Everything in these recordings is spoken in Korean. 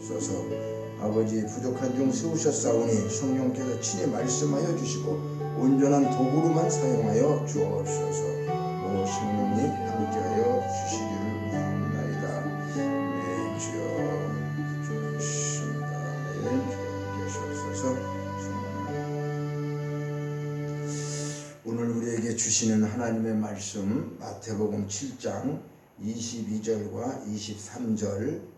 주옵소서. 아버지, 부족한 중 세우셨사오니 성령께서 친히 말씀하여 주시고 온전한 도구로만 사용하여 주옵소서. 성령님 함께하여 주시기를 원하옵나이다. 네, 주여 주십니다. 네, 계시옵소서. 오늘 우리에게 주시는 하나님의 말씀 마태복음 7장 22절과 23절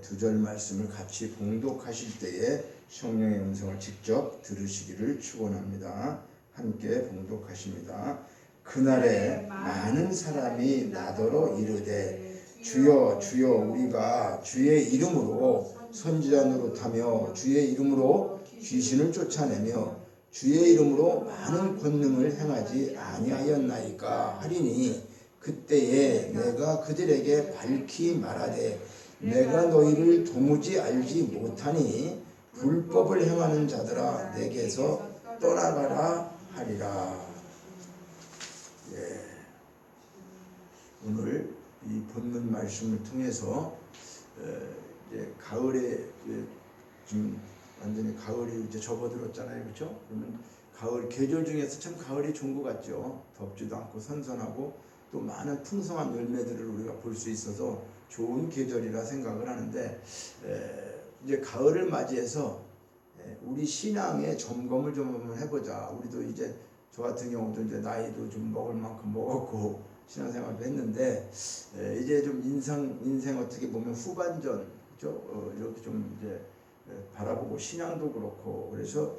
두 절 말씀을 같이 봉독하실 때에 성령의 음성을 직접 들으시기를 축원합니다. 함께 봉독하십니다. 그날에 많은 사람이 나더러 이르되 주여 주여 우리가 주의 이름으로 선지자 노릇하며 주의 이름으로 귀신을 쫓아내며 주의 이름으로 많은 권능을 행하지 아니하였나이까 하리니 그때에 내가 그들에게 밝히 말하되 내가 너희를 도무지 알지 못하니 불법을 행하는 자들아 내게서 떠나가라 하리라. 예. 오늘 이 본문 말씀을 통해서 이제 가을에 지금 완전히 가을이 이제 접어들었잖아요, 그렇죠? 그러면 가을 계절 중에서 참 가을이 좋은 것 같죠. 덥지도 않고 선선하고 또 많은 풍성한 열매들을 우리가 볼 수 있어서 좋은 계절이라 생각을 하는데 이제 가을을 맞이해서 우리 신앙의 점검을 좀 한번 해보자. 우리도 이제 저 같은 경우도 이제 나이도 좀 먹을 만큼 먹었고 신앙생활도 했는데 이제 좀 인생 어떻게 보면 후반전, 그렇죠? 이렇게 좀 이제 바라보고 신앙도 그렇고 그래서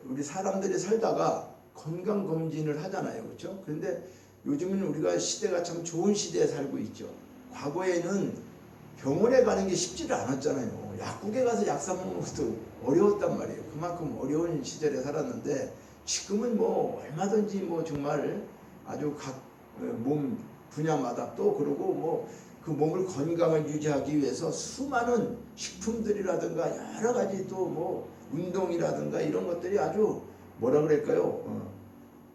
우리 사람들이 살다가 건강 검진을 하잖아요, 그렇죠? 그런데 요즘은 우리가 시대가 참 좋은 시대에 살고 있죠. 과거에는 병원에 가는 게 쉽지를 않았잖아요. 약국에 가서 약 사 먹는 것도 어려웠단 말이에요. 그만큼 어려운 시절에 살았는데 지금은 뭐 얼마든지 뭐 정말 아주 각 몸 분야마다 또 그러고 뭐 그 몸을 건강을 유지하기 위해서 수많은 식품들이라든가 여러 가지 또 뭐 운동이라든가 이런 것들이 아주 뭐라 그럴까요?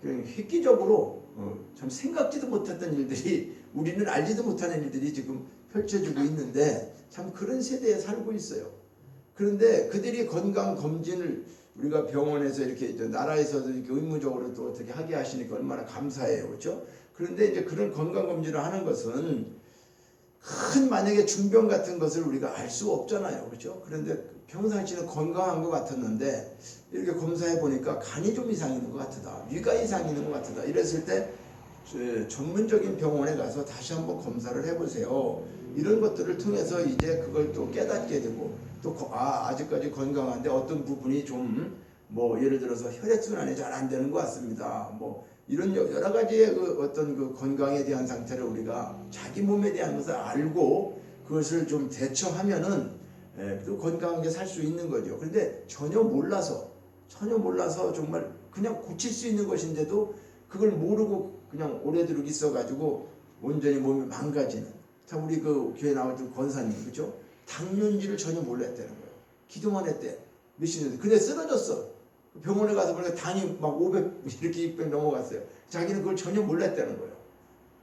그냥 획기적으로 참 생각지도 못했던 일들이 우리는 알지도 못하는 일들이 지금 펼쳐지고 있는데 참 그런 세대에 살고 있어요. 그런데 그들이 건강 검진을 우리가 병원에서 이렇게 나라에서도 이렇게 의무적으로 또 어떻게 하게 하시니까 얼마나 감사해요, 그렇죠? 그런데 이제 그런 건강 검진을 하는 것은 큰 만약에 중병 같은 것을 우리가 알 수 없잖아요, 그렇죠? 그런데 평상시는 건강한 것 같았는데 이렇게 검사해 보니까 간이 좀 이상 있는 것 같다, 위가 이상 있는 것 같다. 이랬을 때 전문적인 병원에 가서 다시 한번 검사를 해보세요. 이런 것들을 통해서 이제 그걸 또 깨닫게 되고 또 아직까지 건강한데 어떤 부분이 좀 뭐 예를 들어서 혈액순환이 잘 안 되는 것 같습니다. 뭐 이런 여러 가지의 그 어떤 그 건강에 대한 상태를 우리가 자기 몸에 대한 것을 알고 그것을 좀 대처하면은 또 건강하게 살 수 있는 거죠. 그런데 전혀 몰라서 정말 그냥 고칠 수 있는 것인데도 그걸 모르고 그냥 오래도록 있어가지고 온전히 몸이 망가지는. 참 우리 그 교회 나왔던 권사님, 그렇죠? 당뇨인지를 전혀 몰랐다는 거예요. 기도만 했대. 몇십 년. 근데 쓰러졌어. 병원에 가서 보니까 당이 막 500 이렇게 600 넘어갔어요. 자기는 그걸 전혀 몰랐다는 거예요.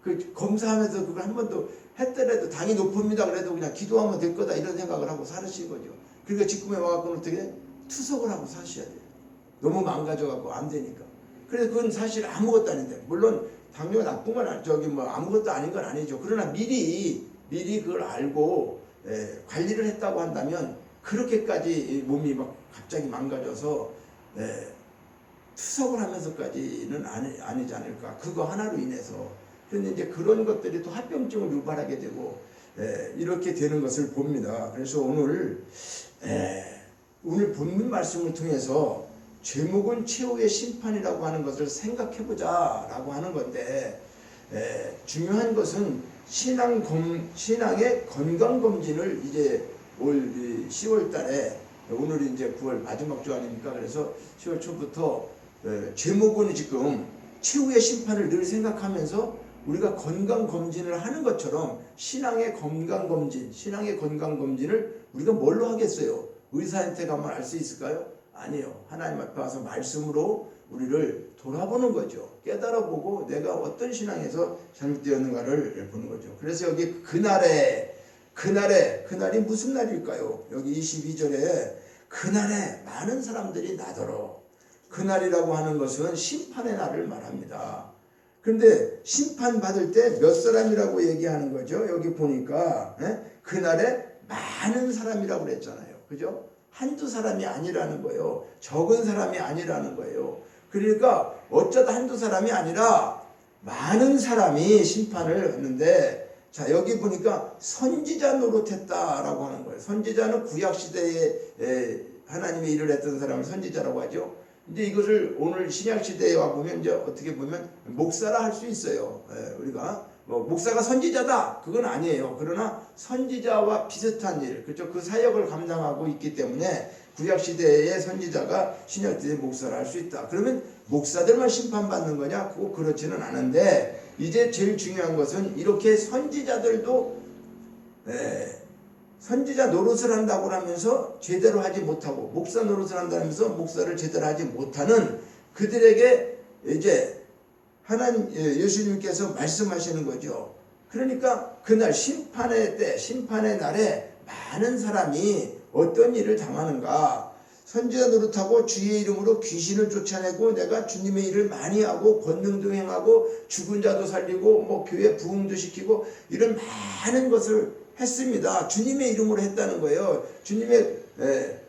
그 검사하면서 그걸 한 번도 했더라도 당이 높습니다. 그래도 그냥 기도하면 될 거다 이런 생각을 하고 살으신 거죠. 그러니까 직분에 와갖고는 어떻게 투석을 하고 사셔야 돼요. 너무 망가져갖고 안 되니까. 그래서 그건 사실 아무것도 아닌데, 물론 당뇨가 나쁜 건 아무것도 아닌 건 아니죠. 그러나 미리 그걸 알고 관리를 했다고 한다면 그렇게까지 몸이 막 갑자기 망가져서 투석을 하면서까지는 아니지 않을까. 그거 하나로 인해서. 그런데 이제 그런 것들이 또 합병증을 유발하게 되고 이렇게 되는 것을 봅니다. 그래서 오늘 본문 말씀을 통해서 제목은 최후의 심판이라고 하는 것을 생각해보자 라고 하는 건데 중요한 것은 신앙의 건강검진을 이제 올 10월 달에 오늘이 이제 9월 마지막 주 아닙니까? 그래서 10월 초부터 제목은 지금 최후의 심판을 늘 생각하면서 우리가 건강검진을 하는 것처럼 신앙의 건강검진을 우리가 뭘로 하겠어요? 의사한테 가면 알 수 있을까요? 아니요. 하나님 앞에 와서 말씀으로 우리를 돌아보는 거죠. 깨달아보고 내가 어떤 신앙에서 잘못되었는가를 보는 거죠. 그래서 여기 그날에 그날이 무슨 날일까요? 여기 22절에 그날에 많은 사람들이 나더러. 그날이라고 하는 것은 심판의 날을 말합니다. 그런데 심판받을 때 몇 사람이라고 얘기하는 거죠? 여기 보니까 그날에 많은 사람이라고 그랬잖아요. 그죠? 한두 사람이 아니라는 거예요. 적은 사람이 아니라는 거예요. 그러니까 어쩌다 한두 사람이 아니라 많은 사람이 심판을 했는데, 자 여기 보니까 선지자 노릇했다라고 하는 거예요. 선지자는 구약시대에 하나님의 일을 했던 사람을 선지자라고 하죠. 이제 이것을 오늘 신약시대에 와보면 이제 어떻게 보면 목사라 할 수 있어요. 우리가 목사가 선지자다 그건 아니에요. 그러나 선지자와 비슷한 일, 그렇죠? 그 사역을 감당하고 있기 때문에 구약시대의 선지자가 신약시대의 목사를 할 수 있다. 그러면 목사들만 심판받는 거냐? 그거 그렇지는 않은데, 이제 제일 중요한 것은 이렇게 선지자들도 선지자 노릇을 한다고 하면서 제대로 하지 못하고, 목사 노릇을 한다면서 목사를 제대로 하지 못하는 그들에게 이제 하나님 예수님께서 말씀하시는 거죠. 그러니까 그날 심판의 때, 심판의 날에 많은 사람이 어떤 일을 당하는가? 선지자 노릇하고 주의 이름으로 귀신을 쫓아내고 내가 주님의 일을 많이 하고 권능도 행하고 죽은 자도 살리고 교회 부흥도 시키고 이런 많은 것을 했습니다. 주님의 이름으로 했다는 거예요. 주님의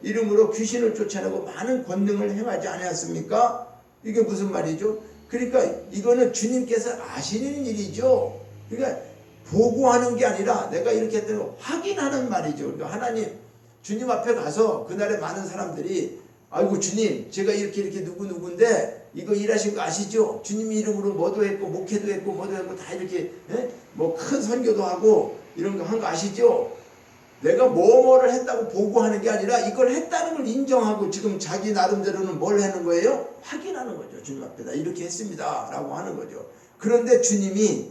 이름으로 귀신을 쫓아내고 많은 권능을 행하지 않았습니까? 이게 무슨 말이죠? 그러니까 이거는 주님께서 아시는 일이죠. 그러니까 보고하는 게 아니라 내가 이렇게 했다는 걸 확인하는 말이죠. 그러니까 하나님, 주님 앞에 가서 그날에 많은 사람들이 아이고 주님 제가 이렇게 누구인데 이거 일하신 거 아시죠? 주님 이름으로 뭐도 했고 목회도 했고 뭐도 했고 다 이렇게 큰 선교도 하고 이런 거 한 거 아시죠? 내가 뭐를 했다고 보고하는 게 아니라 이걸 했다는 걸 인정하고 지금 자기 나름대로는 뭘 하는 거예요? 확인하는 거죠. 주님 앞에 나 이렇게 했습니다 라고 하는 거죠. 그런데 주님이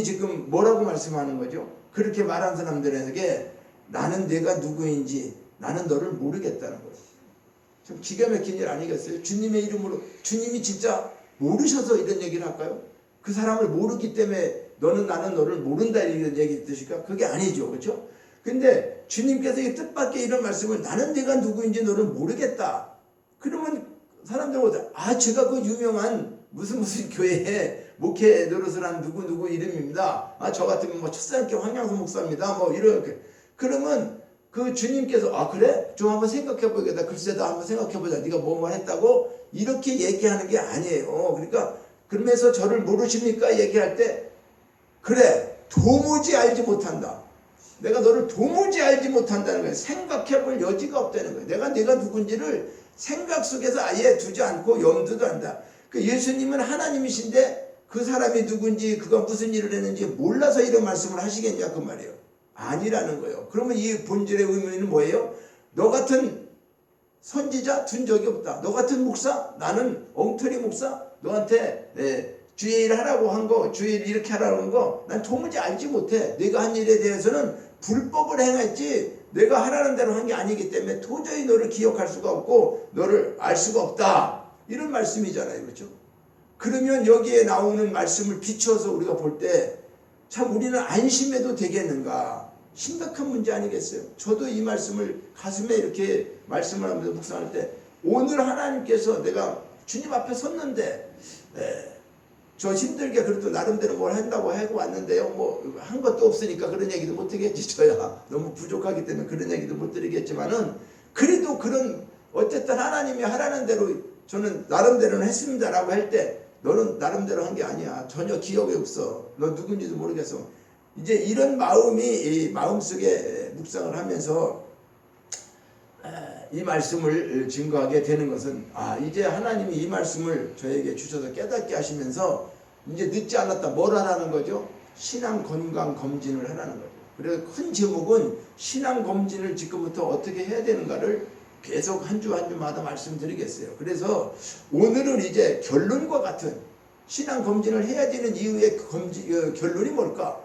지금 뭐라고 말씀하는 거죠? 그렇게 말한 사람들에게 나는 내가 누구인지 나는 너를 모르겠다는 거예요. 좀 기가 막힌 일 아니겠어요? 주님의 이름으로, 주님이 진짜 모르셔서 이런 얘기를 할까요? 그 사람을 모르기 때문에 나는 너를 모른다 이런 얘기 뜻일까? 그게 아니죠. 그렇죠? 근데 주님께서 이 뜻밖의 이런 말씀을 나는 내가 누구인지 너를 모르겠다. 그러면 사람들은 제가 그 유명한 무슨 교회에 목회 노릇을 한 누구 이름입니다. 저 같으면 첫사랑교 황양수 목사입니다. 이렇게. 그러면 그 주님께서 그래? 좀 한번 생각해 보겠다. 글쎄다 한번 생각해 보자. 네가 뭐만 했다고? 이렇게 얘기하는 게 아니에요. 그러니까 그러면서 저를 모르십니까? 얘기할 때 그래 도무지 알지 못한다. 내가 너를 도무지 알지 못한다는 거예요. 생각해 볼 여지가 없다는 거예요. 내가 누군지를 생각 속에서 아예 두지 않고 염두도 한다. 그 예수님은 하나님이신데 그 사람이 누군지 그가 무슨 일을 했는지 몰라서 이런 말씀을 하시겠냐 그 말이에요. 아니라는 거예요. 그러면 이 본질의 의미는 뭐예요? 너 같은 선지자 둔 적이 없다. 너 같은 목사? 나는 엉터리 목사? 너한테 주의 일 하라고 한 거, 주의 일 이렇게 하라고 한 거 난 도무지 알지 못해. 내가 한 일에 대해서는 불법을 행했지 내가 하라는 대로 한 게 아니기 때문에 도저히 너를 기억할 수가 없고 너를 알 수가 없다. 이런 말씀이잖아요. 그렇죠? 그러면 여기에 나오는 말씀을 비추어서 우리가 볼 때 참 우리는 안심해도 되겠는가? 심각한 문제 아니겠어요? 저도 이 말씀을 가슴에 이렇게 말씀을 하면서 묵상할 때 오늘 하나님께서 내가 주님 앞에 섰는데 저 힘들게 그래도 나름대로 뭘 한다고 하고 왔는데요. 한 것도 없으니까 그런 얘기도 못 하겠지. 저야 너무 부족하기 때문에 그런 얘기도 못 드리겠지만은 그래도 그런 어쨌든 하나님이 하라는 대로 저는 나름대로는 했습니다라고 할 때 너는 나름대로 한 게 아니야. 전혀 기억이 없어. 너 누군지도 모르겠어. 이제 이런 마음이 이 마음속에 묵상을 하면서 이 말씀을 증거하게 되는 것은 이제 하나님이 이 말씀을 저에게 주셔서 깨닫게 하시면서 이제 늦지 않았다. 뭘 하라는 거죠? 신앙 건강 검진을 하라는 거죠. 그래서 큰 제목은 신앙 검진을 지금부터 어떻게 해야 되는가를 계속 한 주 한 주마다 말씀드리겠어요. 그래서 오늘은 이제 결론과 같은 신앙 검진을 해야 되는 이유의 결론이 뭘까?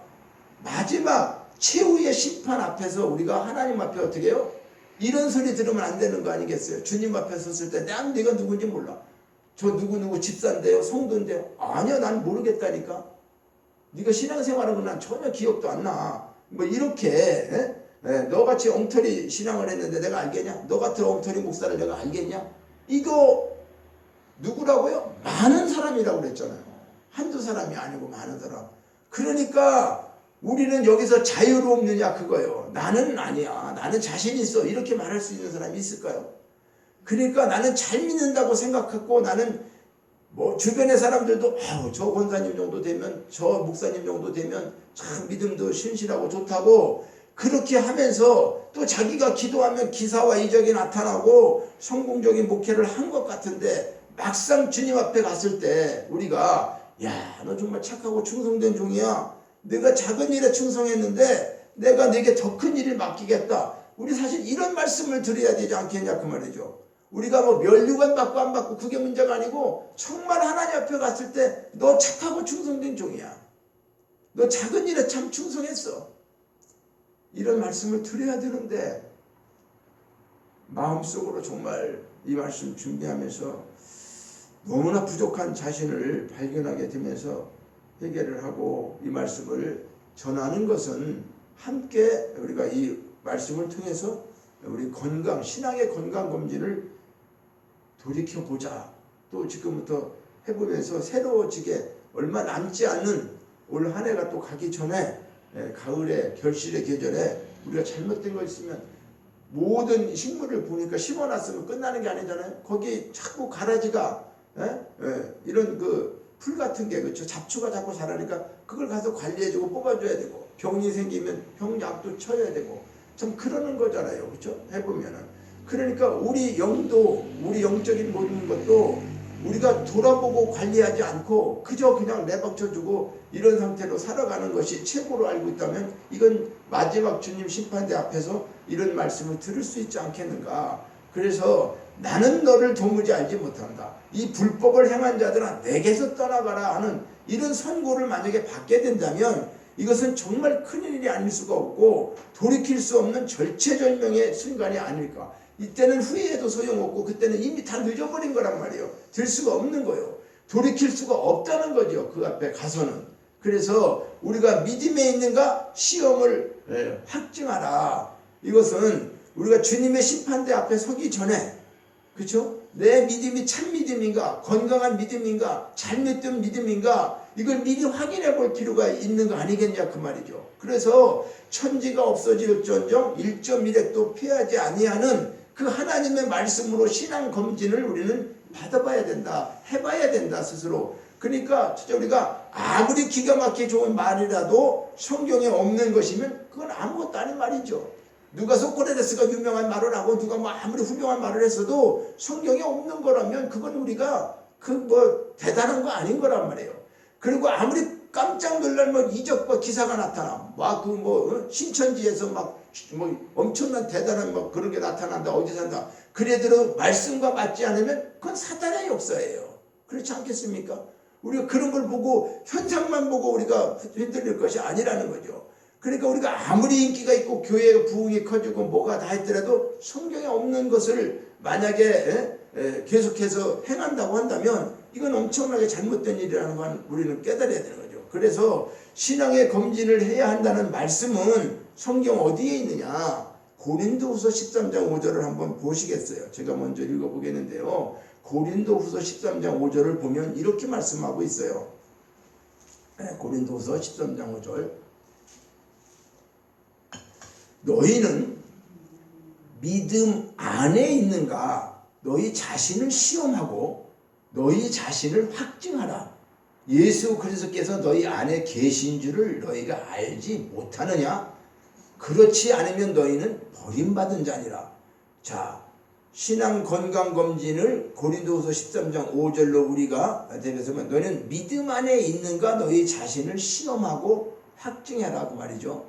마지막 최후의 심판 앞에서 우리가 하나님 앞에 어떻게 해요? 이런 소리 들으면 안 되는 거 아니겠어요? 주님 앞에 섰을 때 내가 누군지 몰라. 저 누구 집사인데요? 성도인데요? 아니야 난 모르겠다니까. 네가 신앙생활하는 건 난 전혀 기억도 안 나. 뭐 이렇게 너같이 엉터리 신앙을 했는데 내가 알겠냐? 너 같은 엉터리 목사를 내가 알겠냐? 이거 누구라고요? 많은 사람이라고 그랬잖아요. 한두 사람이 아니고 많은 사람. 그러니까 우리는 여기서 자유롭느냐 그거예요. 나는 아니야. 나는 자신 있어. 이렇게 말할 수 있는 사람이 있을까요? 그러니까 나는 잘 믿는다고 생각하고 나는 뭐 주변의 사람들도 저 권사님 정도 되면 저 목사님 정도 되면 참 믿음도 신실하고 좋다고 그렇게 하면서 또 자기가 기도하면 기사와 이적이 나타나고 성공적인 목회를 한 것 같은데 막상 주님 앞에 갔을 때 우리가 야, 너 정말 착하고 충성된 종이야. 내가 작은 일에 충성했는데 내가 내게 더 큰 일을 맡기겠다. 우리 사실 이런 말씀을 드려야 되지 않겠냐 그 말이죠. 우리가 뭐 면류관 받고 안 받고 그게 문제가 아니고 정말 하나님 앞에 갔을 때 너 착하고 충성된 종이야. 너 작은 일에 참 충성했어. 이런 말씀을 드려야 되는데 마음속으로 정말 이 말씀 준비하면서 너무나 부족한 자신을 발견하게 되면서 회개를 하고 이 말씀을 전하는 것은 함께 우리가 이 말씀을 통해서 우리 건강, 신앙의 건강 검진을 돌이켜보자. 또 지금부터 해보면서 새로워지게 얼마 남지 않는 올 한 해가 또 가기 전에 가을에 결실의 계절에 우리가 잘못된 거 있으면 모든 식물을 보니까 심어놨으면 끝나는 게 아니잖아요. 거기 자꾸 가라지가 이런 그 풀 같은 게 그렇죠. 잡초가 자꾸 자라니까 그걸 가서 관리해주고 뽑아줘야 되고 병이 생기면 병약도 쳐야 되고 참 그러는 거잖아요. 그렇죠? 해보면은 그러니까 우리 영도 우리 영적인 모든 것도 우리가 돌아보고 관리하지 않고 그저 그냥 내버쳐주고 이런 상태로 살아가는 것이 최고로 알고 있다면 이건 마지막 주님 심판대 앞에서 이런 말씀을 들을 수 있지 않겠는가. 그래서 나는 너를 도무지 알지 못한다. 이 불법을 행한 자들아 내게서 떠나가라 하는 이런 선고를 만약에 받게 된다면 이것은 정말 큰일이 아닐 수가 없고 돌이킬 수 없는 절체절명의 순간이 아닐까. 이때는 후회해도 소용없고 그때는 이미 다 늦어버린 거란 말이에요. 될 수가 없는 거예요. 돌이킬 수가 없다는 거죠. 그 앞에 가서는. 그래서 우리가 믿음에 있는가 시험을 확증하라. 이것은 우리가 주님의 심판대 앞에 서기 전에 그렇죠? 내 믿음이 참 믿음인가 건강한 믿음인가 잘못된 믿음인가 이걸 미리 확인해 볼 필요가 있는 거 아니겠냐 그 말이죠. 그래서 천지가 없어질전정 1.1핵도 피하지 아니하는 그 하나님의 말씀으로 신앙 검진을 우리는 받아봐야 된다. 해봐야 된다 스스로. 그러니까 진짜 우리가 아무리 기가 막히게 좋은 말이라도 성경에 없는 것이면 그건 아무것도 아닌 말이죠. 누가 소크라테스가 유명한 말을 하고 누가 뭐 아무리 훌륭한 말을 했어도 성경에 없는 거라면 그건 우리가 그 뭐 대단한 거 아닌 거란 말이에요. 그리고 아무리 깜짝 놀랄 뭐 이적과 기사가 나타나 막 그 뭐 신천지에서 막 뭐 엄청난 대단한 뭐 그런 게 나타난다 어디 산다 그래도 말씀과 맞지 않으면 그건 사탄의 역사예요. 그렇지 않겠습니까? 우리가 그런 걸 보고 현상만 보고 우리가 흔들릴 것이 아니라는 거죠. 그러니까 우리가 아무리 인기가 있고 교회의 부흥이 커지고 뭐가 다 했더라도 성경에 없는 것을 만약에 계속해서 행한다고 한다면 이건 엄청나게 잘못된 일이라는 건 우리는 깨달아야 되는 거죠. 그래서 신앙의 검진을 해야 한다는 말씀은 성경 어디에 있느냐. 고린도후서 13장 5절을 한번 보시겠어요. 제가 먼저 읽어보겠는데요. 고린도후서 13장 5절을 보면 이렇게 말씀하고 있어요. 고린도후서 13장 5절 너희는 믿음 안에 있는가 너희 자신을 시험하고 너희 자신을 확증하라. 예수 그리스도께서 너희 안에 계신 줄을 너희가 알지 못하느냐? 그렇지 않으면 너희는 버림받은 자니라. 자, 신앙 건강검진을 고린도후서 13장 5절로 우리가 대변하면 너희는 믿음 안에 있는가 너희 자신을 시험하고 확증해라고 말이죠.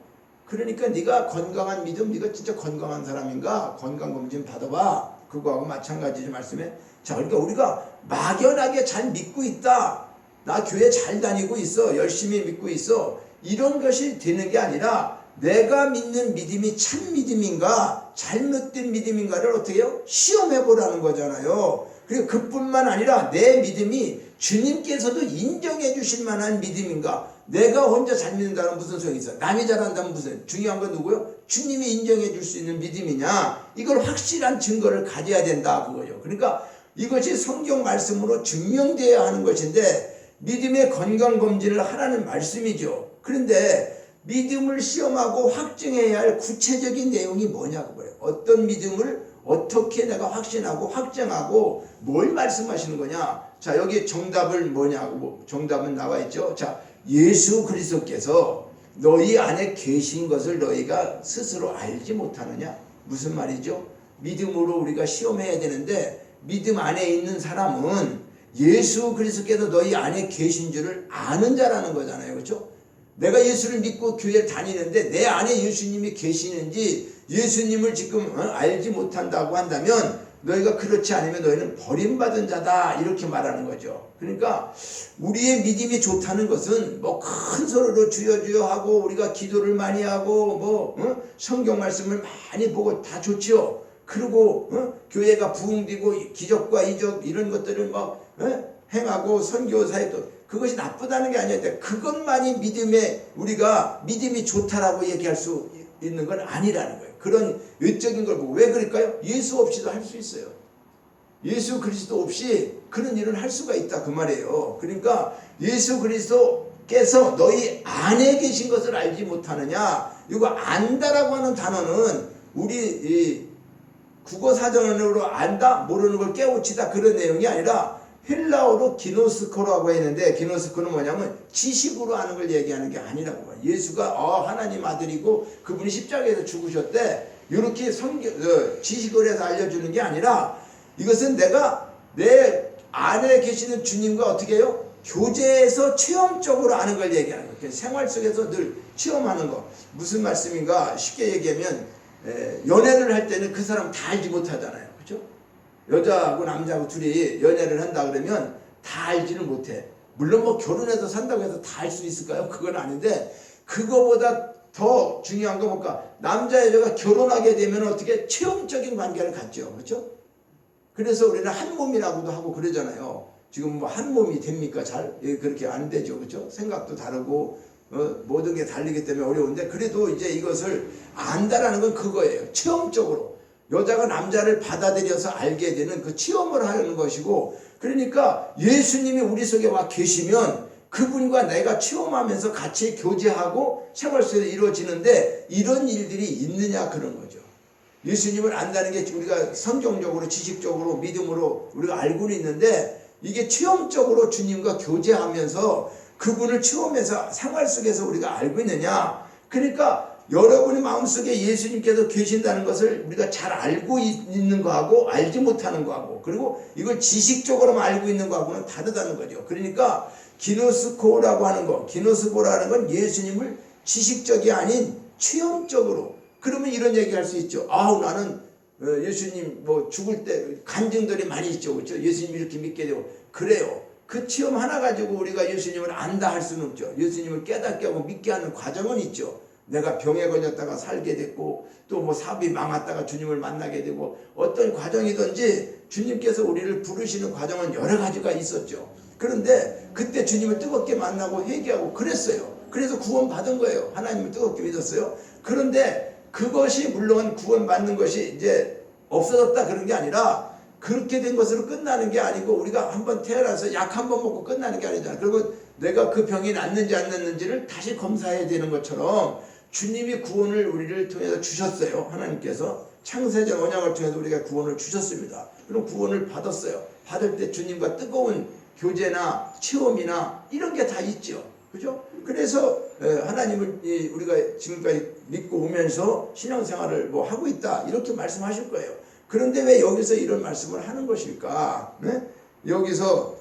그러니까 네가 건강한 믿음, 네가 진짜 건강한 사람인가 건강검진 받아봐. 그거하고 마찬가지죠 말씀에. 자, 그러니까 우리가 막연하게 잘 믿고 있다. 나 교회 잘 다니고 있어. 열심히 믿고 있어. 이런 것이 되는 게 아니라 내가 믿는 믿음이 참 믿음인가 잘못된 믿음인가를 어떻게 해요? 시험해 보라는 거잖아요. 그리고 그뿐만 아니라 내 믿음이 주님께서도 인정해 주실 만한 믿음인가? 내가 혼자 잘 믿는다는 무슨 소용이 있어? 남이 잘한다면 무슨? 중요한 건 누구요? 주님이 인정해 줄 수 있는 믿음이냐? 이걸 확실한 증거를 가져야 된다 그거죠. 그러니까 이것이 성경 말씀으로 증명되어야 하는 것인데 믿음의 건강검진을 하라는 말씀이죠. 그런데 믿음을 시험하고 확증해야 할 구체적인 내용이 뭐냐고 그래요. 어떤 믿음을 어떻게 내가 확신하고 확정하고 뭘 말씀하시는 거냐. 자, 여기 정답을 뭐냐고, 정답은 나와 있죠. 자, 예수 그리스도께서 너희 안에 계신 것을 너희가 스스로 알지 못하느냐. 무슨 말이죠? 믿음으로 우리가 시험해야 되는데 믿음 안에 있는 사람은 예수 그리스도께서 너희 안에 계신 줄을 아는 자라는 거잖아요. 그렇죠? 내가 예수를 믿고 교회를 다니는데 내 안에 예수님이 계시는지 예수님을 지금 알지 못한다고 한다면 너희가 그렇지 않으면 너희는 버림받은 자다 이렇게 말하는 거죠. 그러니까 우리의 믿음이 좋다는 것은 뭐 큰 소리로 주여 주여 하고 우리가 기도를 많이 하고 뭐 성경 말씀을 많이 보고 다 좋죠. 그리고 교회가 부흥되고 기적과 이적 이런 것들을 막 행하고 선교 사역도 그것이 나쁘다는 게 아닌데 그것만이 믿음에 우리가 믿음이 좋다라고 얘기할 수 있는 건 아니라는 거예요. 그런 외적인 걸 보고 왜 그럴까요? 예수 없이도 할 수 있어요. 예수 그리스도 없이 그런 일을 할 수가 있다 그 말이에요. 그러니까 예수 그리스도께서 너희 안에 계신 것을 알지 못하느냐. 이거 안다라고 하는 단어는 우리 이 국어 사전으로 안다 모르는 걸 깨우치다 그런 내용이 아니라 헬라어로 기노스코라고 했는데 기노스코는 뭐냐면 지식으로 아는 걸 얘기하는 게 아니라고 봐요. 예수가 하나님 아들이고 그분이 십자가에서 죽으셨대 이렇게 지식을 해서 알려주는 게 아니라 이것은 내가 내 안에 계시는 주님과 어떻게 해요? 교제에서 체험적으로 아는 걸 얘기하는 거예요. 생활 속에서 늘 체험하는 거. 무슨 말씀인가 쉽게 얘기하면 연애를 할 때는 그 사람 다 알지 못하잖아요. 그렇죠? 여자하고 남자하고 둘이 연애를 한다 그러면 다 알지는 못해. 물론 뭐 결혼해서 산다고 해서 다 알 수 있을까요? 그건 아닌데 그거보다 더 중요한 거 뭘까? 남자 여자가 결혼하게 되면 어떻게 체험적인 관계를 갖죠. 그렇죠? 그래서 우리는 한 몸이라고도 하고 그러잖아요. 지금 뭐 한 몸이 됩니까? 잘 그렇게 안 되죠. 그렇죠? 생각도 다르고 모든 게 다르기 때문에 어려운데 그래도 이제 이것을 안다라는 건 그거예요. 체험적으로. 여자가 남자를 받아들여서 알게 되는 그 체험을 하는 것이고 그러니까 예수님이 우리 속에 와 계시면 그분과 내가 체험하면서 같이 교제하고 생활 속에서 이루어지는데 이런 일들이 있느냐 그런 거죠. 예수님을 안다는 게 우리가 성경적으로 지식적으로 믿음으로 우리가 알고는 있는데 이게 체험적으로 주님과 교제하면서 그분을 체험해서 생활 속에서 우리가 알고 있느냐. 그러니까 여러분의 마음속에 예수님께서 계신다는 것을 우리가 잘 알고 있는 거하고 알지 못하는 거하고 그리고 이걸 지식적으로만 알고 있는 거하고는 다르다는 거죠. 그러니까 기노스코라고 하는 거, 기노스코라는 건 예수님을 지식적이 아닌 체험적으로. 그러면 이런 얘기 할 수 있죠. 아우 나는 예수님 뭐 죽을 때 간증들이 많이 있죠. 그렇죠? 예수님 이렇게 믿게 되고 그래요. 그 체험 하나 가지고 우리가 예수님을 안다 할 수는 없죠. 예수님을 깨닫게 하고 믿게 하는 과정은 있죠. 내가 병에 걸렸다가 살게 됐고 또 뭐 사업이 망했다가 주님을 만나게 되고 어떤 과정이든지 주님께서 우리를 부르시는 과정은 여러 가지가 있었죠. 그런데 그때 주님을 뜨겁게 만나고 회개하고 그랬어요. 그래서 구원 받은 거예요. 하나님을 뜨겁게 믿었어요. 그런데 그것이 물론 구원 받는 것이 이제 없어졌다 그런 게 아니라 그렇게 된 것으로 끝나는 게 아니고 우리가 한번 태어나서 약 한 번 먹고 끝나는 게 아니잖아요. 그리고 내가 그 병이 낫는지 안 낫는지를 다시 검사해야 되는 것처럼 주님이 구원을 우리를 통해서 주셨어요. 하나님께서 창세전 언약을 통해서 우리가 구원을 주셨습니다. 그럼 구원을 받았어요. 받을 때 주님과 뜨거운 교제나 체험이나 이런 게 다 있죠. 그죠? 그래서 하나님을 우리가 지금까지 믿고 오면서 신앙생활을 뭐 하고 있다 이렇게 말씀하실 거예요. 그런데 왜 여기서 이런 말씀을 하는 것일까? 네? 여기서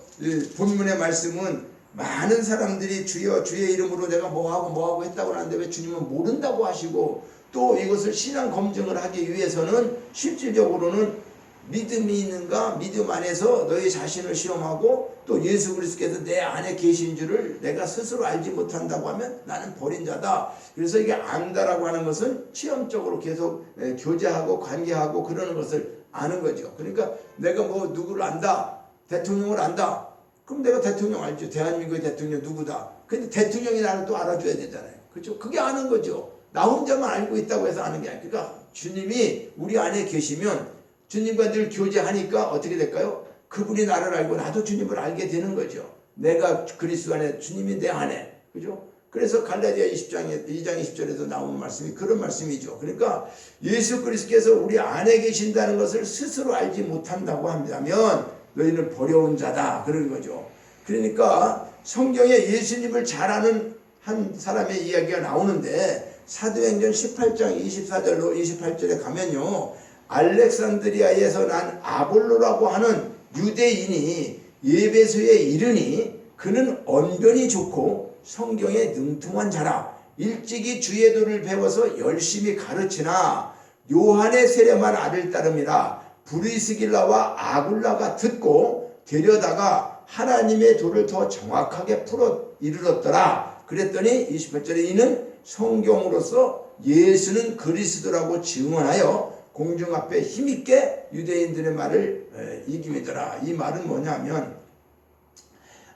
본문의 말씀은 많은 사람들이 주여 주의 이름으로 내가 뭐하고 했다고 하는데 왜 주님은 모른다고 하시고 또 이것을 신앙 검증을 하기 위해서는 실질적으로는 믿음이 있는가 믿음 안에서 너희 자신을 시험하고 또 예수 그리스도께서 내 안에 계신 줄을 내가 스스로 알지 못한다고 하면 나는 버린 자다. 그래서 이게 안다라고 하는 것은 체험적으로 계속 교제하고 관계하고 그러는 것을 아는 거죠. 그러니까 내가 뭐 누구를 안다 대통령을 안다 그럼 내가 대통령 알죠. 대한민국의 대통령 누구다. 근데 대통령이 나를 또 알아줘야 되잖아요. 그렇죠? 그게 아는 거죠. 나 혼자만 알고 있다고 해서 아는 게 아니에요. 그러니까 주님이 우리 안에 계시면 주님과 늘 교제하니까 어떻게 될까요? 그분이 나를 알고 나도 주님을 알게 되는 거죠. 내가 그리스도 안에, 주님이 내 안에. 그죠? 그래서 갈라디아 2장 20절에서 나오는 말씀이 그런 말씀이죠. 그러니까 예수 그리스도께서 우리 안에 계신다는 것을 스스로 알지 못한다고 한다면 너희는 버려온 자다. 그런 거죠. 그러니까 성경에 예수님을 잘 아는 한 사람의 이야기가 나오는데 사도행전 18장 24절로 28절에 가면요. 알렉산드리아에서 난 아볼로라고 하는 유대인이 에베소에 이르니 그는 언변이 좋고 성경에 능통한 자라. 일찍이 주의 도를 배워서 열심히 가르치나 요한의 세례만 아들 따름이라. 브리스길라와 아굴라가 듣고 데려다가 하나님의 도를 더 정확하게 풀어 이르렀더라. 그랬더니 28절에 이는 성경으로서 예수는 그리스도라고 증언하여 공중 앞에 힘있게 유대인들의 말을 이기더라. 이 말은 뭐냐면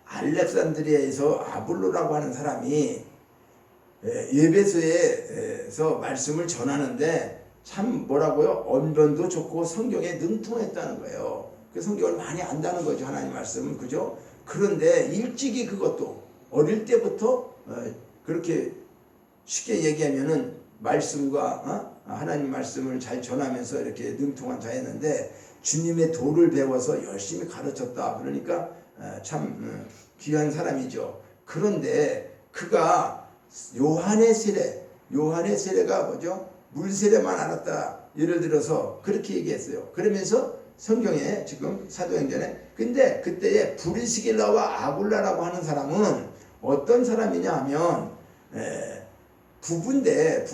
알렉산드리아에서 아볼로라고 하는 사람이 에베소에서 말씀을 전하는데 참 뭐라고요? 언변도 좋고 성경에 능통했다는 거예요. 그 성경을 많이 안다는 거죠. 하나님 말씀은. 그죠? 그런데 일찍이 그것도 어릴 때부터 그렇게 쉽게 얘기하면은 말씀과 하나님 말씀을 잘 전하면서 이렇게 능통한 자였는데 주님의 도를 배워서 열심히 가르쳤다. 그러니까 참 귀한 사람이죠. 그런데 그가 요한의 세례가 뭐죠? 물 세례만 알았다. 예를 들어서 그렇게 얘기했어요. 그러면서 성경에 지금 사도행전에 근데 그때에 브리스길라와 아굴라라고 하는 사람은 어떤 사람이냐 하면 부부인데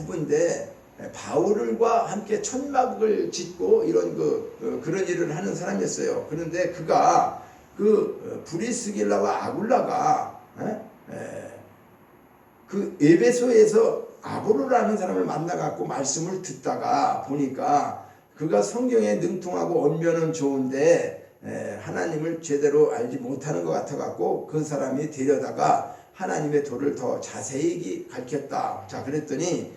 바울과 함께 천막을 짓고 이런 그런 일을 하는 사람이었어요. 그런데 그가 그 브리스길라와 아굴라가 그 에베소에서 아볼로라는 사람을 만나갖고 말씀을 듣다가 보니까 그가 성경에 능통하고 언변은 좋은데 하나님을 제대로 알지 못하는 것 같아갖고 그 사람이 데려다가 하나님의 도를 더 자세히 가르쳤다. 자, 그랬더니